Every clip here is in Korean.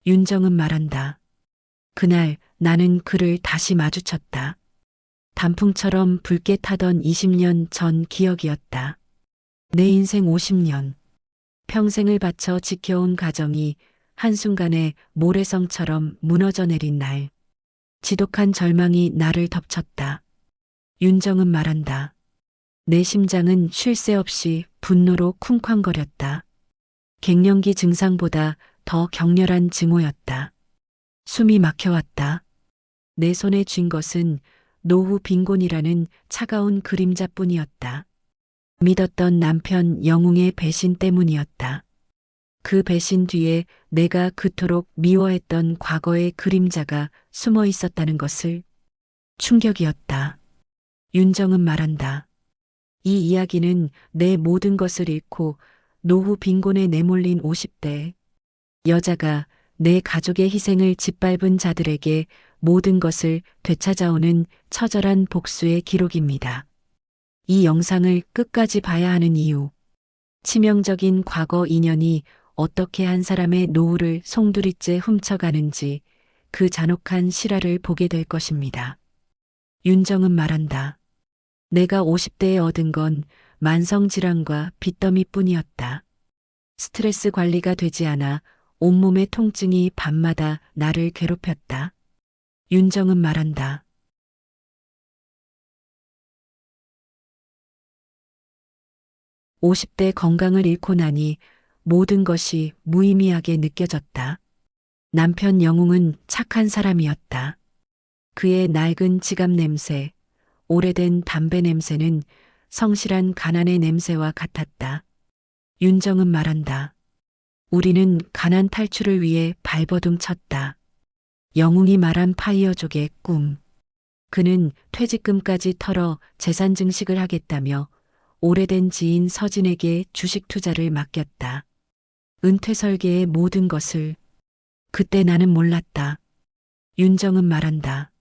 윤정은 말한다. 그날 나는 그를 다시 마주쳤다. 단풍처럼 붉게 타던 20년 전 기억이었다. 내 인생 50년. 평생을 바쳐 지켜온 가정이 한순간에 모래성처럼 무너져 내린 날. 지독한 절망이 나를 덮쳤다. 윤정은 말한다. 내 심장은 쉴 새 없이 분노로 쿵쾅거렸다. 갱년기 증상보다 더 격렬한 증오였다. 숨이 막혀왔다. 내 손에 쥔 것은 노후 빈곤이라는 차가운 그림자뿐이었다. 믿었던 남편 영웅의 배신 때문이었다. 그 배신 뒤에 내가 그토록 미워했던 과거의 그림자가 숨어 있었다는 것을. 충격이었다. 윤정은 말한다. 이 이야기는 내 모든 것을 잃고 노후 빈곤에 내몰린 50대 여자가 내 가족의 희생을 짓밟은 자들에게 모든 것을 되찾아오는 처절한 복수의 기록입니다. 이 영상을 끝까지 봐야 하는 이유. 치명적인 과거 인연이 어떻게 한 사람의 노후를 송두리째 훔쳐가는지 그 잔혹한 실화를 보게 될 것입니다. 윤정은 말한다. 내가 50대에 얻은 건 만성질환과 빚더미뿐이었다. 스트레스 관리가 되지 않아 온몸의 통증이 밤마다 나를 괴롭혔다. 윤정은 말한다. 50대 건강을 잃고 나니 모든 것이 무의미하게 느껴졌다. 남편 영웅은 착한 사람이었다. 그의 낡은 지갑 냄새, 오래된 담배 냄새는 성실한 가난의 냄새와 같았다. 윤정은 말한다. 우리는 가난 탈출을 위해 발버둥 쳤다. 영웅이 말한 파이어족의 꿈. 그는 퇴직금까지 털어 재산 증식을 하겠다며 오래된 지인 서진에게 주식 투자를 맡겼다. 은퇴 설계의 모든 것을. 그때 나는 몰랐다. 윤정은 말한다.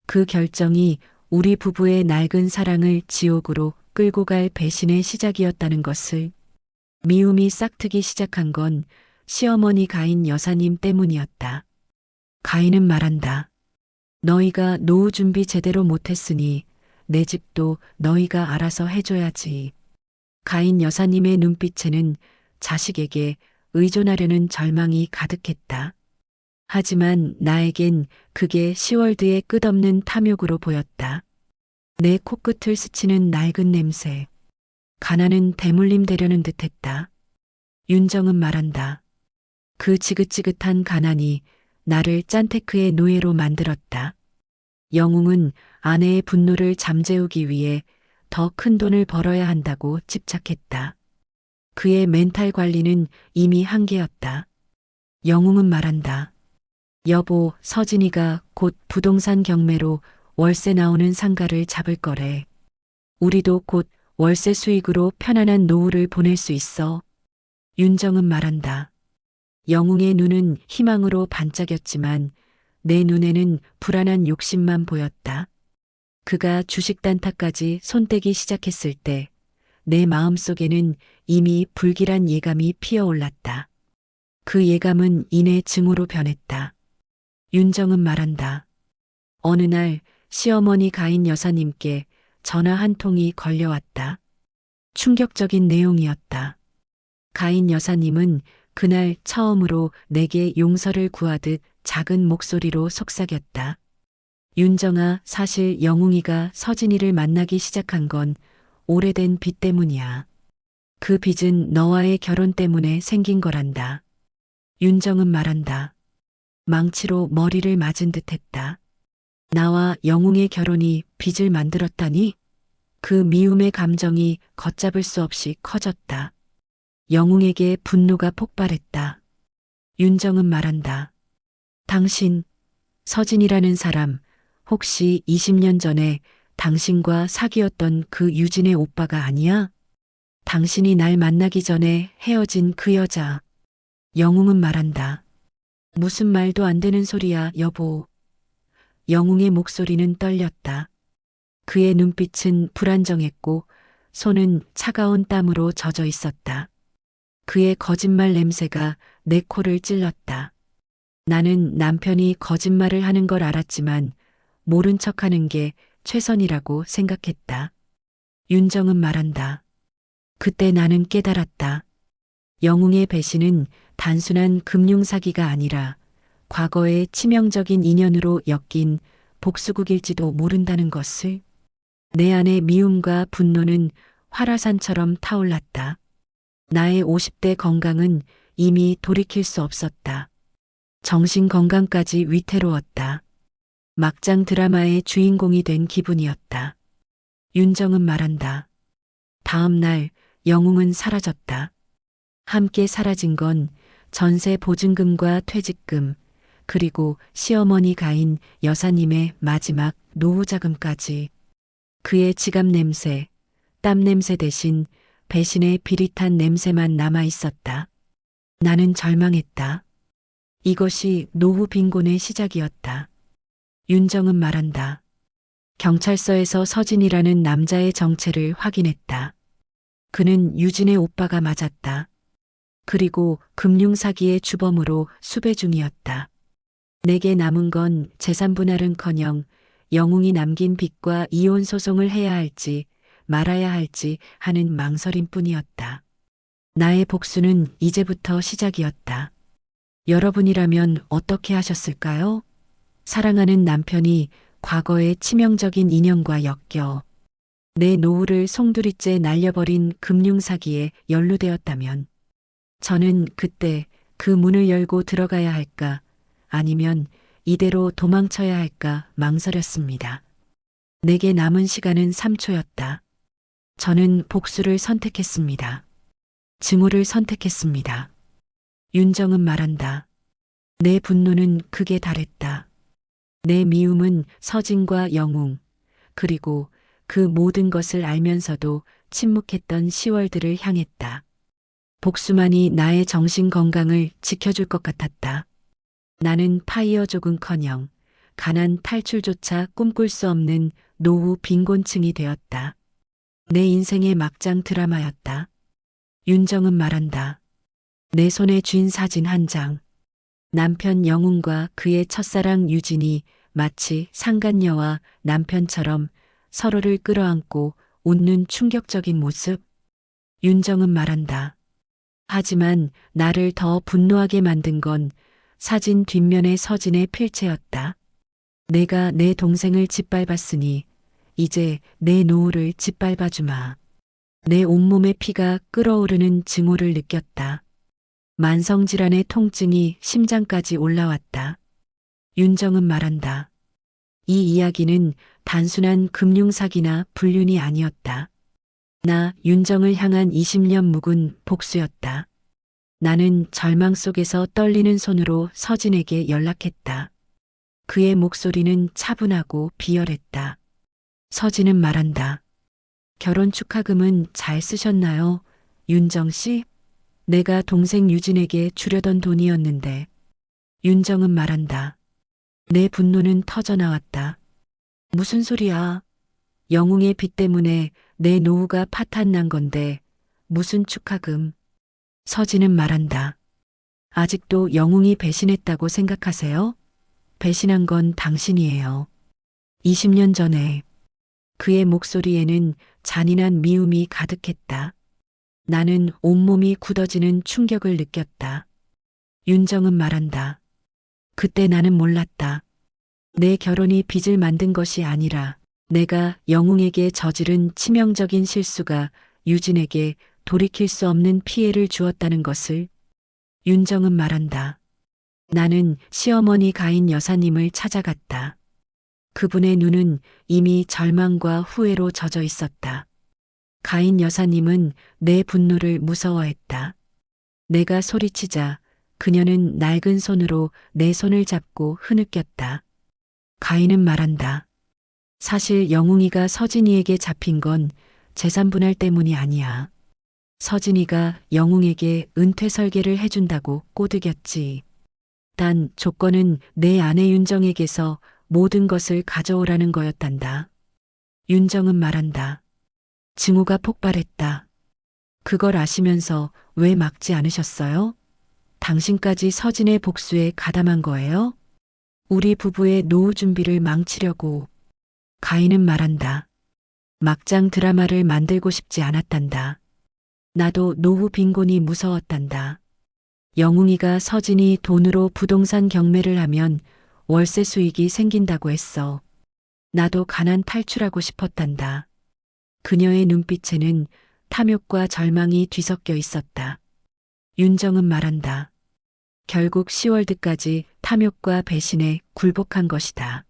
그 결정이 우리 부부의 낡은 사랑을 지옥으로 끌고 갈 배신의 시작이었다는 것을. 미움이 싹트기 시작한 건 시어머니 가인 여사님 때문이었다. 가인은 말한다. 너희가 노후 준비 제대로 못했으니 내 집도 너희가 알아서 해줘야지. 가인 여사님의 눈빛에는 자식에게 의존하려는 절망이 가득했다. 하지만 나에겐 그게 시월드의 끝없는 탐욕으로 보였다. 내 코끝을 스치는 낡은 냄새. 가난은 대물림 되려는 듯했다. 윤정은 말한다. 그 지긋지긋한 가난이 나를 짠테크의 노예로 만들었다. 영웅은 아내의 분노를 잠재우기 위해 더 큰 돈을 벌어야 한다고 집착했다. 그의 멘탈 관리는 이미 한계였다. 영웅은 말한다. 여보, 서진이가 곧 부동산 경매로 월세 나오는 상가를 잡을 거래. 우리도 곧 월세 수익으로 편안한 노후를 보낼 수 있어. 윤정은 말한다. 영웅의 눈은 희망으로 반짝였지만 내 눈에는 불안한 욕심만 보였다. 그가 주식 단타까지 손대기 시작했을 때 내 마음속에는 이미 불길한 예감이 피어올랐다. 그 예감은 이내 증오로 변했다. 윤정은 말한다. 어느 날 시어머니 가인 여사님께 전화 한 통이 걸려왔다. 충격적인 내용이었다. 가인 여사님은 그날 처음으로 내게 용서를 구하듯 작은 목소리로 속삭였다. 윤정아, 사실 영웅이가 서진이를 만나기 시작한 건 오래된 빚 때문이야. 그 빚은 너와의 결혼 때문에 생긴 거란다. 윤정은 말한다. 망치로 머리를 맞은 듯 했다. 나와 영웅의 결혼이 빚을 만들었다니? 그 미움의 감정이 걷잡을 수 없이 커졌다. 영웅에게 분노가 폭발했다. 윤정은 말한다. 당신, 서진이라는 사람, 혹시 20년 전에 당신과 사귀었던 그 유진의 오빠가 아니야? 당신이 날 만나기 전에 헤어진 그 여자. 영웅은 말한다. 무슨 말도 안 되는 소리야, 여보. 영웅의 목소리는 떨렸다. 그의 눈빛은 불안정했고 손은 차가운 땀으로 젖어 있었다. 그의 거짓말 냄새가 내 코를 찔렀다. 나는 남편이 거짓말을 하는 걸 알았지만 모른 척하는 게 최선이라고 생각했다. 윤정은 말한다. 그때 나는 깨달았다. 영웅의 배신은 단순한 금융사기가 아니라 과거의 치명적인 인연으로 엮인 복수극일지도 모른다는 것을. 내 안의 미움과 분노는 활화산처럼 타올랐다. 나의 50대 건강은 이미 돌이킬 수 없었다. 정신 건강까지 위태로웠다. 막장 드라마의 주인공이 된 기분이었다. 윤정은 말한다. 다음 날 영웅은 사라졌다. 함께 사라진 건 전세 보증금과 퇴직금, 그리고 시어머니 가인 여사님의 마지막 노후 자금까지. 그의 지갑 냄새, 땀 냄새 대신 배신의 비릿한 냄새만 남아 있었다. 나는 절망했다. 이것이 노후 빈곤의 시작이었다. 윤정은 말한다. 경찰서에서 서진이라는 남자의 정체를 확인했다. 그는 유진의 오빠가 맞았다. 그리고 금융사기의 주범으로 수배 중이었다. 내게 남은 건 재산 분할은커녕 영웅이 남긴 빚과 이혼 소송을 해야 할지 말아야 할지 하는 망설임뿐이었다. 나의 복수는 이제부터 시작이었다. 여러분이라면 어떻게 하셨을까요? 사랑하는 남편이 과거의 치명적인 인연과 엮여 내 노후를 송두리째 날려버린 금융사기에 연루되었다면 저는 그때 그 문을 열고 들어가야 할까 아니면 이대로 도망쳐야 할까 망설였습니다. 내게 남은 시간은 3초였다. 저는 복수를 선택했습니다. 증오를 선택했습니다. 윤정은 말한다. 내 분노는 극에 달했다. 내 미움은 서진과 영웅, 그리고 그 모든 것을 알면서도 침묵했던 10월들을 향했다. 복수만이 나의 정신 건강을 지켜줄 것 같았다. 나는 파이어족은커녕 가난 탈출조차 꿈꿀 수 없는 노후 빈곤층이 되었다. 내 인생의 막장 드라마였다. 윤정은 말한다. 내 손에 쥔 사진 한 장. 남편 영웅과 그의 첫사랑 유진이 마치 상간녀와 남편처럼 서로를 끌어안고 웃는 충격적인 모습. 윤정은 말한다. 하지만 나를 더 분노하게 만든 건 사진 뒷면의 서진의 필체였다. 내가 내 동생을 짓밟았으니 이제 내 노후를 짓밟아주마. 내 온몸의 피가 끓어오르는 증오를 느꼈다. 만성질환의 통증이 심장까지 올라왔다. 윤정은 말한다. 이 이야기는 단순한 금융사기나 불륜이 아니었다. 나 윤정을 향한 20년 묵은 복수였다. 나는 절망 속에서 떨리는 손으로 서진에게 연락했다. 그의 목소리는 차분하고 비열했다. 서진은 말한다. 결혼 축하금은 잘 쓰셨나요? 윤정 씨? 내가 동생 유진에게 주려던 돈이었는데. 윤정은 말한다. 내 분노는 터져나왔다. 무슨 소리야? 영웅의 빚 때문에 내 노후가 파탄난 건데 무슨 축하금? 서진은 말한다. 아직도 영웅이 배신했다고 생각하세요? 배신한 건 당신이에요. 20년 전에. 그의 목소리에는 잔인한 미움이 가득했다. 나는 온몸이 굳어지는 충격을 느꼈다. 윤정은 말한다. 그때 나는 몰랐다. 내 결혼이 빚을 만든 것이 아니라 내가 영웅에게 저지른 치명적인 실수가 유진에게 돌이킬 수 없는 피해를 주었다는 것을. 윤정은 말한다. 나는 시어머니 가인 여사님을 찾아갔다. 그분의 눈은 이미 절망과 후회로 젖어 있었다. 가인 여사님은 내 분노를 무서워했다. 내가 소리치자 그녀는 낡은 손으로 내 손을 잡고 흐느꼈다. 가인은 말한다. 사실 영웅이가 서진이에게 잡힌 건 재산 분할 때문이 아니야. 서진이가 영웅에게 은퇴 설계를 해준다고 꼬드겼지. 단 조건은 내 아내 윤정에게서 모든 것을 가져오라는 거였단다. 윤정은 말한다. 증오가 폭발했다. 그걸 아시면서 왜 막지 않으셨어요? 당신까지 서진의 복수에 가담한 거예요? 우리 부부의 노후 준비를 망치려고. 가인은 말한다. 막장 드라마를 만들고 싶지 않았단다. 나도 노후 빈곤이 무서웠단다. 영웅이가 서진이 돈으로 부동산 경매를 하면 월세 수익이 생긴다고 했어. 나도 가난 탈출하고 싶었단다. 그녀의 눈빛에는 탐욕과 절망이 뒤섞여 있었다. 윤정은 말한다. 결국 시월드까지 탐욕과 배신에 굴복한 것이다.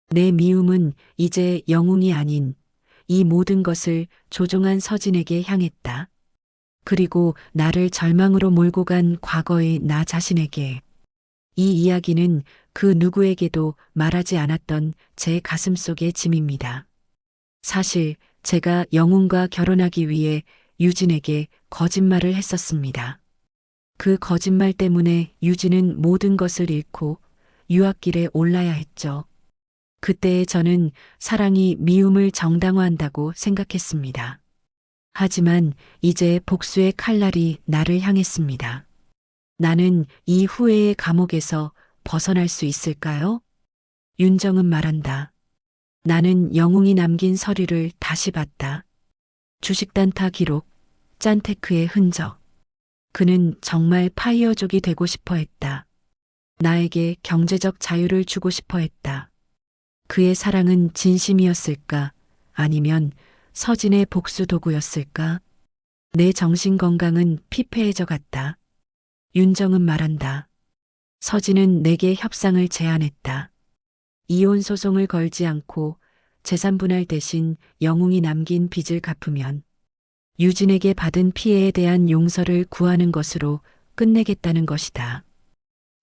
내 미움은 이제 영웅이 아닌 이 모든 것을 조종한 서진에게 향했다. 그리고 나를 절망으로 몰고 간 과거의 나 자신에게. 이 이야기는 그 누구에게도 말하지 않았던 제 가슴속의 짐입니다. 사실 제가 영웅과 결혼하기 위해 유진에게 거짓말을 했었습니다. 그 거짓말 때문에 유진은 모든 것을 잃고 유학길에 올라야 했죠. 그때의 저는 사랑이 미움을 정당화한다고 생각했습니다. 하지만 이제 복수의 칼날이 나를 향했습니다. 나는 이 후회의 감옥에서 벗어날 수 있을까요? 윤정은 말한다. 나는 영웅이 남긴 서류를 다시 봤다. 주식단타 기록, 짠테크의 흔적. 그는 정말 파이어족이 되고 싶어 했다. 나에게 경제적 자유를 주고 싶어 했다. 그의 사랑은 진심이었을까? 아니면 서진의 복수 도구였을까? 내 정신 건강은 피폐해져 갔다. 윤정은 말한다. 서진은 내게 협상을 제안했다. 이혼 소송을 걸지 않고 재산 분할 대신 영웅이 남긴 빚을 갚으면 유진에게 받은 피해에 대한 용서를 구하는 것으로 끝내겠다는 것이다.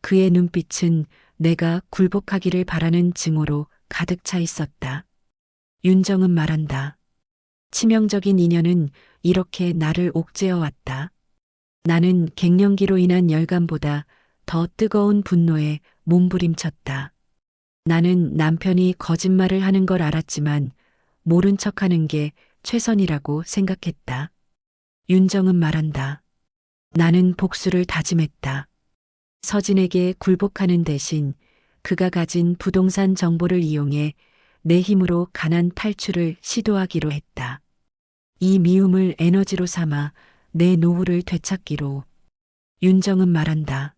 그의 눈빛은 내가 굴복하기를 바라는 증오로 가득 차 있었다. 윤정은 말한다. 치명적인 인연은 이렇게 나를 옥죄어 왔다. 나는 갱년기로 인한 열감보다 더 뜨거운 분노에 몸부림쳤다. 나는 남편이 거짓말을 하는 걸 알았지만 모른 척하는 게 최선이라고 생각했다. 윤정은 말한다. 나는 복수를 다짐했다. 서진에게 굴복하는 대신 그가 가진 부동산 정보를 이용해 내 힘으로 가난 탈출을 시도하기로 했다. 이 미움을 에너지로 삼아 내 노후를 되찾기로. 윤정은 말한다.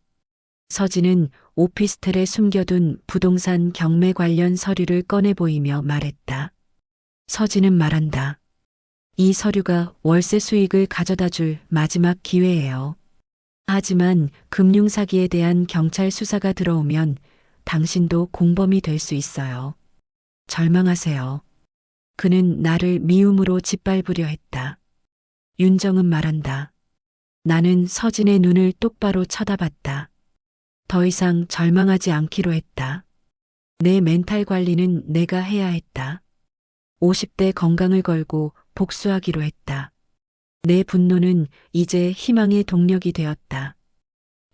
서진은 오피스텔에 숨겨둔 부동산 경매 관련 서류를 꺼내 보이며 말했다. 서진은 말한다. 이 서류가 월세 수익을 가져다 줄 마지막 기회예요. 하지만 금융사기에 대한 경찰 수사가 들어오면 당신도 공범이 될 수 있어요. 절망하세요. 그는 나를 미움으로 짓밟으려 했다. 윤정은 말한다. 나는 서진의 눈을 똑바로 쳐다봤다. 더 이상 절망하지 않기로 했다. 내 멘탈 관리는 내가 해야 했다. 50대 건강을 걸고 복수하기로 했다. 내 분노는 이제 희망의 동력이 되었다.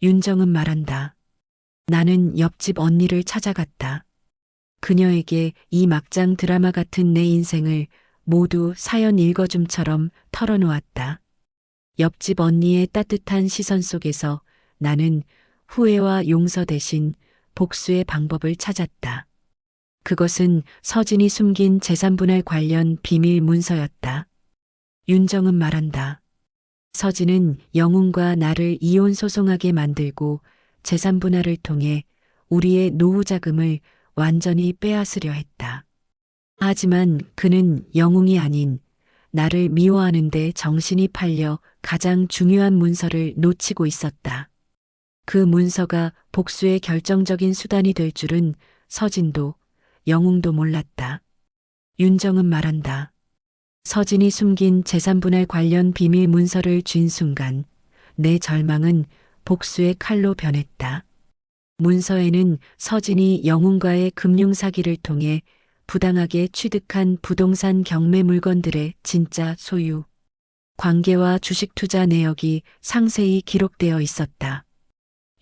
윤정은 말한다. 나는 옆집 언니를 찾아갔다. 그녀에게 이 막장 드라마 같은 내 인생을 모두 사연 읽어줌처럼 털어놓았다. 옆집 언니의 따뜻한 시선 속에서 나는 후회와 용서 대신 복수의 방법을 찾았다. 그것은 서진이 숨긴 재산분할 관련 비밀 문서였다. 윤정은 말한다. 서진은 영웅과 나를 이혼 소송하게 만들고 재산분할을 통해 우리의 노후 자금을 완전히 빼앗으려 했다. 하지만 그는 영웅이 아닌 나를 미워하는데 정신이 팔려 가장 중요한 문서를 놓치고 있었다. 그 문서가 복수의 결정적인 수단이 될 줄은 서진도 영웅도 몰랐다. 윤정은 말한다. 서진이 숨긴 재산분할 관련 비밀 문서를 쥔 순간 내 절망은 복수의 칼로 변했다. 문서에는 서진이 영웅과의 금융사기를 통해 부당하게 취득한 부동산 경매 물건들의 진짜 소유, 관계와 주식 투자 내역이 상세히 기록되어 있었다.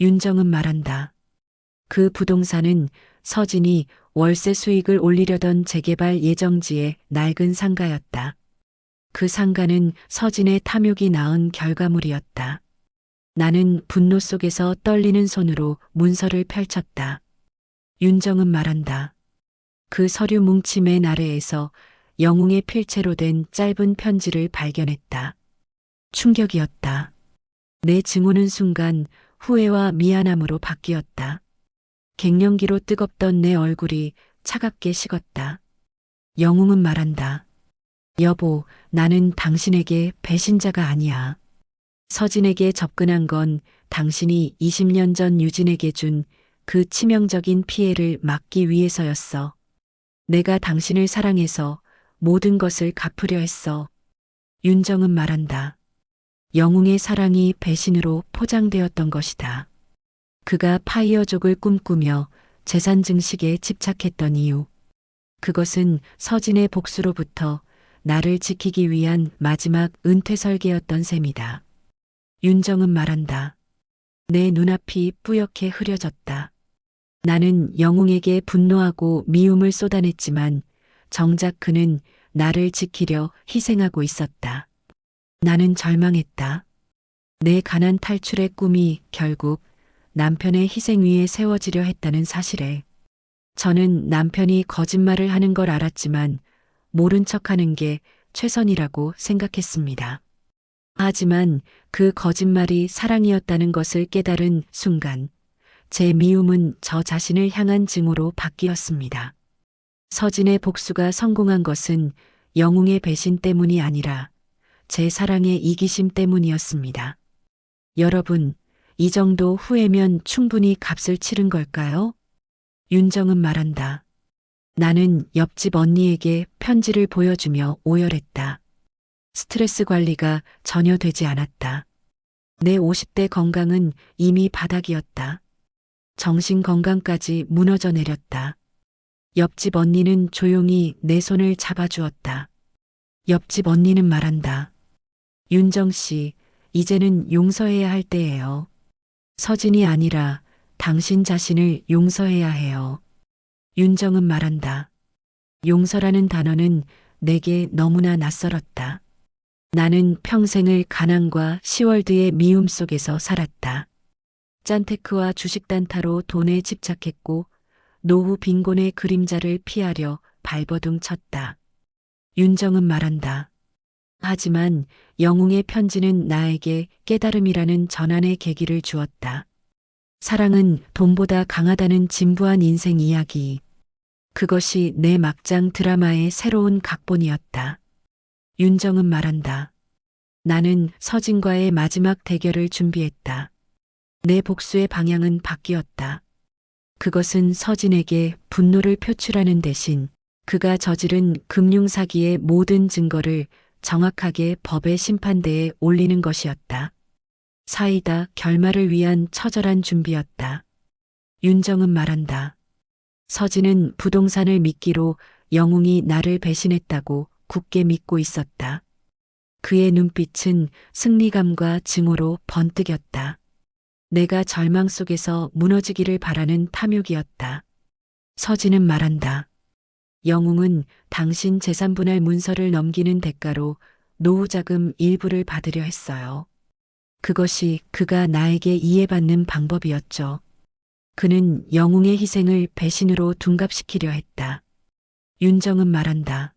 윤정은 말한다. 그 부동산은 서진이 월세 수익을 올리려던 재개발 예정지의 낡은 상가였다. 그 상가는 서진의 탐욕이 낳은 결과물이었다. 나는 분노 속에서 떨리는 손으로 문서를 펼쳤다. 윤정은 말한다. 그 서류 뭉치 맨 아래에서 영웅의 필체로 된 짧은 편지를 발견했다. 충격이었다. 내 증오는 순간 후회와 미안함으로 바뀌었다. 갱년기로 뜨겁던 내 얼굴이 차갑게 식었다. 영웅은 말한다. 여보, 나는 당신에게 배신자가 아니야. 서진에게 접근한 건 당신이 20년 전 유진에게 준 그 치명적인 피해를 막기 위해서였어. 내가 당신을 사랑해서 모든 것을 갚으려 했어. 윤정은 말한다. 영웅의 사랑이 배신으로 포장되었던 것이다. 그가 파이어족을 꿈꾸며 재산 증식에 집착했던 이유. 그것은 서진의 복수로부터 나를 지키기 위한 마지막 은퇴 설계였던 셈이다. 윤정은 말한다. 내 눈앞이 뿌옇게 흐려졌다. 나는 영웅에게 분노하고 미움을 쏟아냈지만 정작 그는 나를 지키려 희생하고 있었다. 나는 절망했다. 내 가난 탈출의 꿈이 결국 남편의 희생 위에 세워지려 했다는 사실에. 저는 남편이 거짓말을 하는 걸 알았지만 모른 척하는 게 최선이라고 생각했습니다. 하지만 그 거짓말이 사랑이었다는 것을 깨달은 순간 제 미움은 저 자신을 향한 증오로 바뀌었습니다. 서진의 복수가 성공한 것은 영웅의 배신 때문이 아니라 제 사랑의 이기심 때문이었습니다. 여러분, 이 정도 후회면 충분히 값을 치른 걸까요? 윤정은 말한다. 나는 옆집 언니에게 편지를 보여주며 오열했다. 스트레스 관리가 전혀 되지 않았다. 내 50대 건강은 이미 바닥이었다. 정신 건강까지 무너져 내렸다. 옆집 언니는 조용히 내 손을 잡아주었다. 옆집 언니는 말한다. 윤정 씨, 이제는 용서해야 할 때예요. 서진이 아니라 당신 자신을 용서해야 해요. 윤정은 말한다. 용서라는 단어는 내게 너무나 낯설었다. 나는 평생을 가난과 시월드의 미움 속에서 살았다. 짠테크와 주식 단타로 돈에 집착했고 노후 빈곤의 그림자를 피하려 발버둥 쳤다. 윤정은 말한다. 하지만 영웅의 편지는 나에게 깨달음이라는 전환의 계기를 주었다. 사랑은 돈보다 강하다는 진부한 인생 이야기. 그것이 내 막장 드라마의 새로운 각본이었다. 윤정은 말한다. 나는 서진과의 마지막 대결을 준비했다. 내 복수의 방향은 바뀌었다. 그것은 서진에게 분노를 표출하는 대신 그가 저지른 금융사기의 모든 증거를 정확하게 법의 심판대에 올리는 것이었다. 사이다 결말을 위한 처절한 준비였다. 윤정은 말한다. 서진은 부동산을 미끼로 영웅이 나를 배신했다고 굳게 믿고 있었다. 그의 눈빛은 승리감과 증오로 번뜩였다. 내가 절망 속에서 무너지기를 바라는 탐욕이었다. 서진은 말한다. 영웅은 당신 재산분할 문서를 넘기는 대가로 노후자금 일부를 받으려 했어요. 그것이 그가 나에게 이해받는 방법이었죠. 그는 영웅의 희생을 배신으로 둔갑시키려 했다. 윤정은 말한다.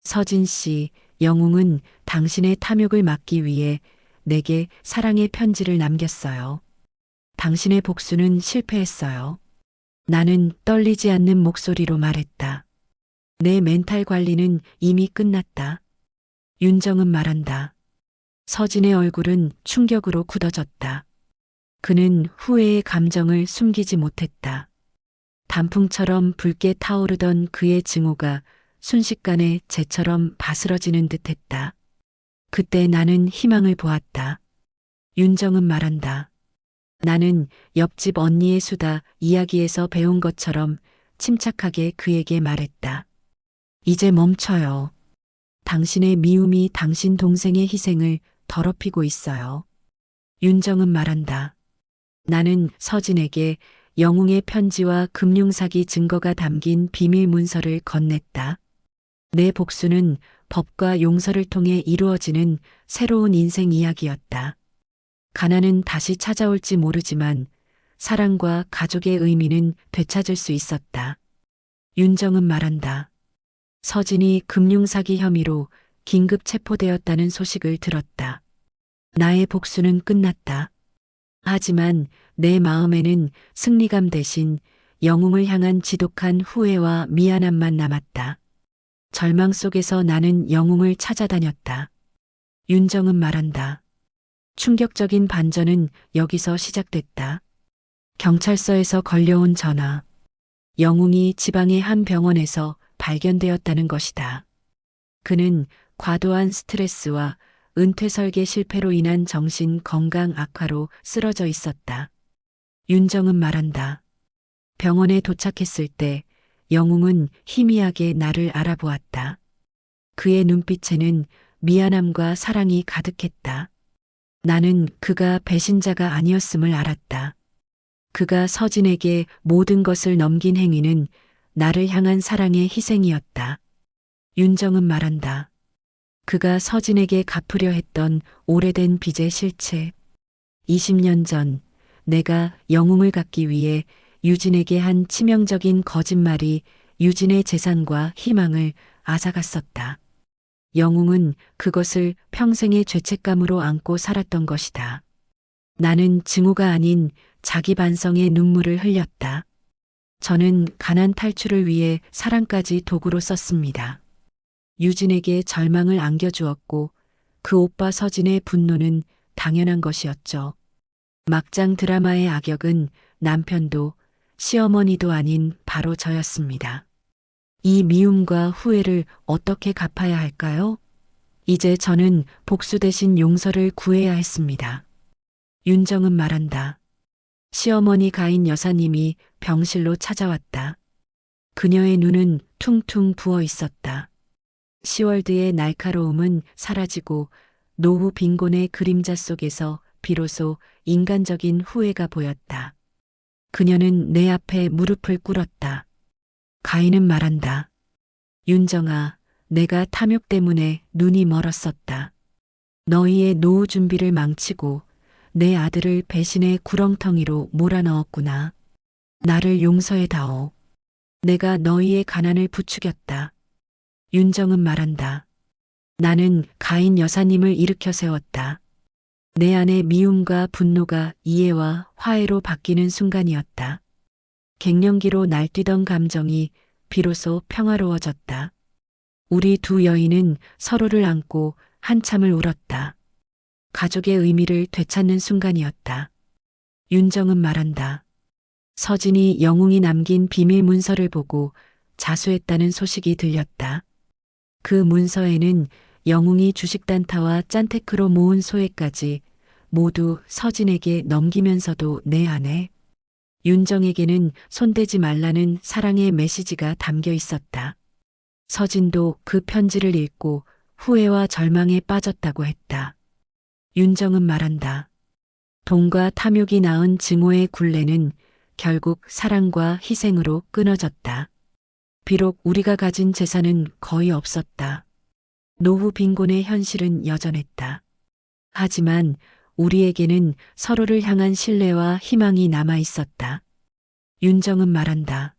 서진 씨, 영웅은 당신의 탐욕을 막기 위해 내게 사랑의 편지를 남겼어요. 당신의 복수는 실패했어요. 나는 떨리지 않는 목소리로 말했다. 내 멘탈 관리는 이미 끝났다. 윤정은 말한다. 서진의 얼굴은 충격으로 굳어졌다. 그는 후회의 감정을 숨기지 못했다. 단풍처럼 붉게 타오르던 그의 증오가 순식간에 재처럼 바스러지는 듯했다. 그때 나는 희망을 보았다. 윤정은 말한다. 나는 옆집 언니의 수다 이야기에서 배운 것처럼 침착하게 그에게 말했다. 이제 멈춰요. 당신의 미움이 당신 동생의 희생을 더럽히고 있어요. 윤정은 말한다. 나는 서진에게 영웅의 편지와 금융사기 증거가 담긴 비밀 문서를 건넸다. 내 복수는 법과 용서를 통해 이루어지는 새로운 인생 이야기였다. 가난은 다시 찾아올지 모르지만 사랑과 가족의 의미는 되찾을 수 있었다. 윤정은 말한다. 서진이 금융사기 혐의로 긴급 체포되었다는 소식을 들었다. 나의 복수는 끝났다. 하지만 내 마음에는 승리감 대신 영웅을 향한 지독한 후회와 미안함만 남았다. 절망 속에서 나는 영웅을 찾아다녔다. 윤정은 말한다. 충격적인 반전은 여기서 시작됐다. 경찰서에서 걸려온 전화. 영웅이 지방의 한 병원에서 발견되었다는 것이다. 그는 과도한 스트레스와 은퇴 설계 실패로 인한 정신 건강 악화로 쓰러져 있었다. 윤정은 말한다. 병원에 도착했을 때 영웅은 희미하게 나를 알아보았다. 그의 눈빛에는 미안함과 사랑이 가득했다. 나는 그가 배신자가 아니었음을 알았다. 그가 서진에게 모든 것을 넘긴 행위는 나를 향한 사랑의 희생이었다. 윤정은 말한다. 그가 서진에게 갚으려 했던 오래된 빚의 실체. 20년 전 내가 영웅을 갖기 위해 유진에게 한 치명적인 거짓말이 유진의 재산과 희망을 앗아갔었다. 영웅은 그것을 평생의 죄책감으로 안고 살았던 것이다. 나는 증오가 아닌 자기 반성의 눈물을 흘렸다. 저는 가난 탈출을 위해 사랑까지 도구로 썼습니다. 유진에게 절망을 안겨주었고 그 오빠 서진의 분노는 당연한 것이었죠. 막장 드라마의 악역은 남편도 시어머니도 아닌 바로 저였습니다. 이 미움과 후회를 어떻게 갚아야 할까요? 이제 저는 복수 대신 용서를 구해야 했습니다. 윤정은 말한다. 시어머니 가인 여사님이 병실로 찾아왔다. 그녀의 눈은 퉁퉁 부어 있었다. 시월드의 날카로움은 사라지고 노후 빈곤의 그림자 속에서 비로소 인간적인 후회가 보였다. 그녀는 내 앞에 무릎을 꿇었다. 가인은 말한다. 윤정아, 내가 탐욕 때문에 눈이 멀었었다. 너희의 노후 준비를 망치고 내 아들을 배신의 구렁텅이로 몰아넣었구나. 나를 용서해다오. 내가 너희의 가난을 부추겼다. 윤정은 말한다. 나는 가인 여사님을 일으켜 세웠다. 내 안의 미움과 분노가 이해와 화해로 바뀌는 순간이었다. 갱년기로 날뛰던 감정이 비로소 평화로워졌다. 우리 두 여인은 서로를 안고 한참을 울었다. 가족의 의미를 되찾는 순간이었다. 윤정은 말한다. 서진이 영웅이 남긴 비밀 문서를 보고 자수했다는 소식이 들렸다. 그 문서에는 영웅이 주식단타와 짠테크로 모은 소액까지 모두 서진에게 넘기면서도 내 안에 윤정에게는 손대지 말라는 사랑의 메시지가 담겨 있었다. 서진도 그 편지를 읽고 후회와 절망에 빠졌다고 했다. 윤정은 말한다. 돈과 탐욕이 낳은 증오의 굴레는 결국 사랑과 희생으로 끊어졌다. 비록 우리가 가진 재산은 거의 없었다. 노후 빈곤의 현실은 여전했다. 하지만 우리에게는 서로를 향한 신뢰와 희망이 남아 있었다. 윤정은 말한다.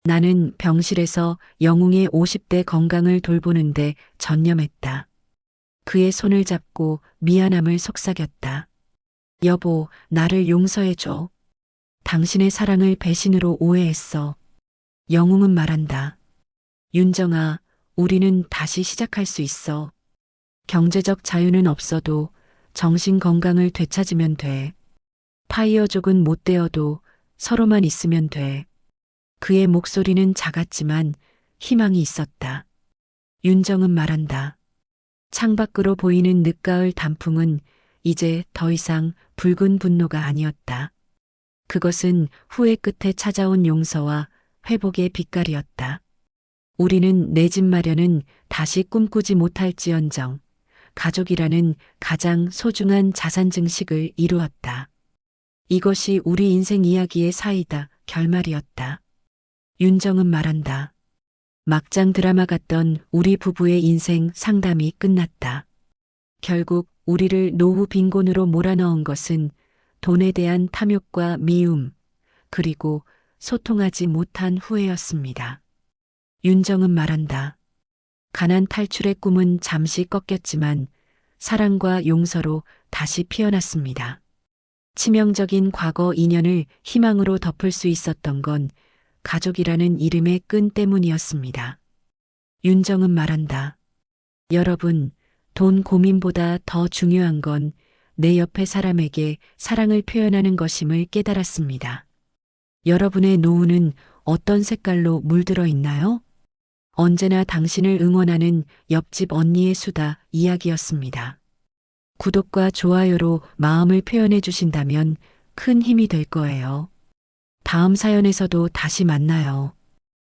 나는 병실에서 영웅의 50대 건강을 돌보는데 전념했다. 그의 손을 잡고 미안함을 속삭였다. 여보, 나를 용서해줘. 당신의 사랑을 배신으로 오해했어. 영웅은 말한다. 윤정아, 우리는 다시 시작할 수 있어. 경제적 자유는 없어도 정신 건강을 되찾으면 돼. 파이어족은 못 되어도 서로만 있으면 돼. 그의 목소리는 작았지만 희망이 있었다. 윤정은 말한다. 창밖으로 보이는 늦가을 단풍은 이제 더 이상 붉은 분노가 아니었다. 그것은 후회 끝에 찾아온 용서와 회복의 빛깔이었다. 우리는 내 집 마련은 다시 꿈꾸지 못할지언정 가족이라는 가장 소중한 자산 증식을 이루었다. 이것이 우리 인생 이야기의 사이다 결말이었다. 윤정은 말한다. 막장 드라마 같던 우리 부부의 인생 상담이 끝났다. 결국 우리를 노후 빈곤으로 몰아넣은 것은 돈에 대한 탐욕과 미움, 그리고 소통하지 못한 후회였습니다. 윤정은 말한다. 가난 탈출의 꿈은 잠시 꺾였지만 사랑과 용서로 다시 피어났습니다. 치명적인 과거 인연을 희망으로 덮을 수 있었던 건 가족이라는 이름의 끈 때문이었습니다. 윤정은 말한다. 여러분, 돈 고민보다 더 중요한 건 내 옆에 사람에게 사랑을 표현하는 것임을 깨달았습니다. 여러분의 노후는 어떤 색깔로 물들어 있나요? 언제나 당신을 응원하는 옆집 언니의 수다 이야기였습니다. 구독과 좋아요로 마음을 표현해 주신다면 큰 힘이 될 거예요. 다음 사연에서도 다시 만나요.